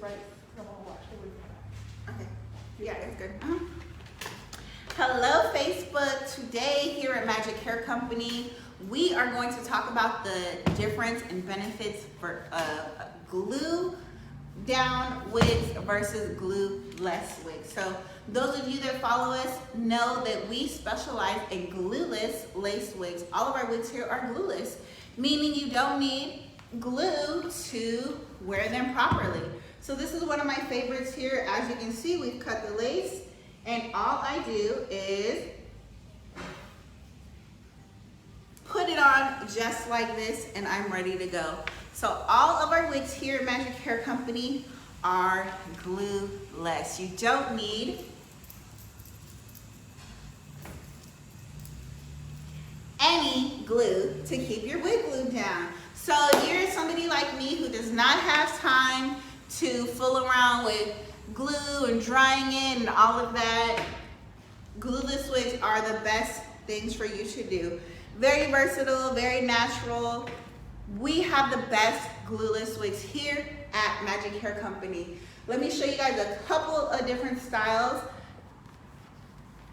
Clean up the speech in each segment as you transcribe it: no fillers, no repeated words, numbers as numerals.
right. I'm gonna wash the wig. Okay. Yeah, it's good. Hello, Facebook. Today here at Magic Hair Company, we are going to talk about the difference and benefits for glue down wigs versus glue-less wigs. So those of you that follow us know that we specialize in glueless lace wigs. All of our wigs here are glueless, meaning you don't need glue to wear them properly. So this is one of my favorites here. As you can see, we've cut the lace, and all I do is put it on just like this, and I'm ready to go. So all of our wigs here at Magic Hair Company are glue-less. You don't need any glue to keep your wig glued down. So if you're somebody like me who does not have time to fool around with glue and drying it and all of that, glueless wigs are the best things for you to do. Very versatile, very natural. We have the best glueless wigs here at Magic Hair Company. Let me show you guys a couple of different styles.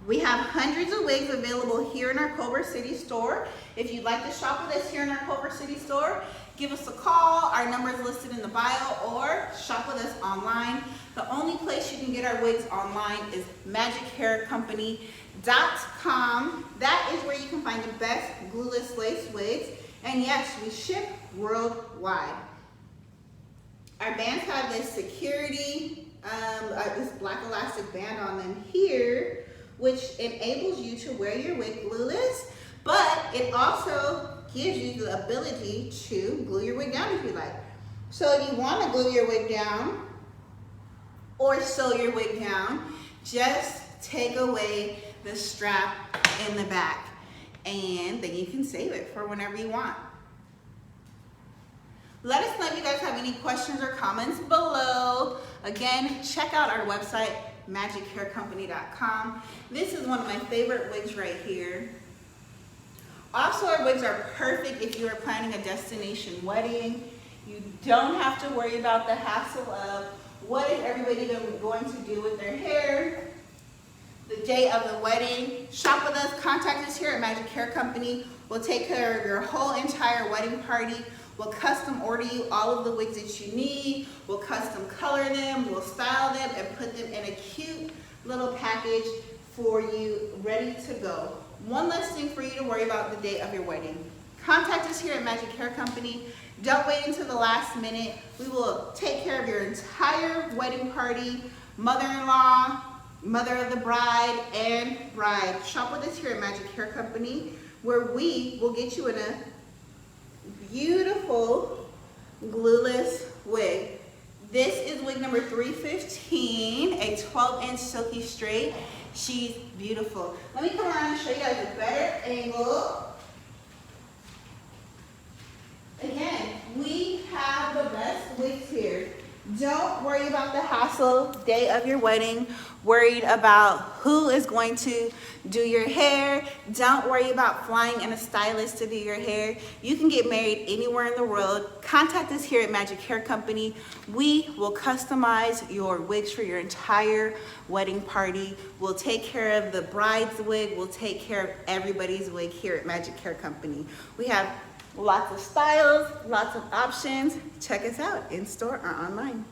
We have hundreds of wigs available here in our Culver City store. If you'd like to shop with us here in our Culver City store, give us a call. Our number is listed in the bio, or shop with us online. The only place you can get our wigs online is magichaircompany.com. That is where you can find the best glueless lace wigs. And yes, we ship worldwide. Our bands have this security, this black elastic band on them here, which enables you to wear your wig glueless, but it also gives you the ability to glue your wig down if you like. So if you want to glue your wig down or sew your wig down, just take away the strap in the back, and then you can save it for whenever you want. Let us know if you guys have any questions or comments below. Again, check out our website, magichaircompany.com. This is one of my favorite wigs right here. Also, our wigs are perfect if you are planning a destination wedding. You don't have to worry about the hassle of what is everybody going to do with their hair the day of the wedding. Shop with us, contact us here at Magic Hair Company. We'll take care of your whole entire wedding party. We'll custom order you all of the wigs that you need. We'll custom color them, we'll style them, and put them in a cute little package for you, ready to go. One less thing for you to worry about the day of your wedding. Contact us here at Magic Hair Company. Don't wait until the last minute. We will take care of your entire wedding party, mother-in-law, mother of the bride, and bride. Shop with us here at Magic Hair Company, where we will get you in a beautiful glueless wig. This is wig number 315, a 12-inch silky straight. She's beautiful. Let me come around and show you guys a better angle. Again, we have the best wigs here. Don't worry about the hassle day of your wedding, worried about who is going to do your hair. Don't worry about flying in a stylist to do your hair. You can get married anywhere in the world. Contact us here at Magic Hair Company. We will customize your wigs for your entire wedding party. We'll take care of the bride's wig. We'll take care of everybody's wig here at Magic Hair Company. We have lots of styles, lots of options. Check us out in store or online.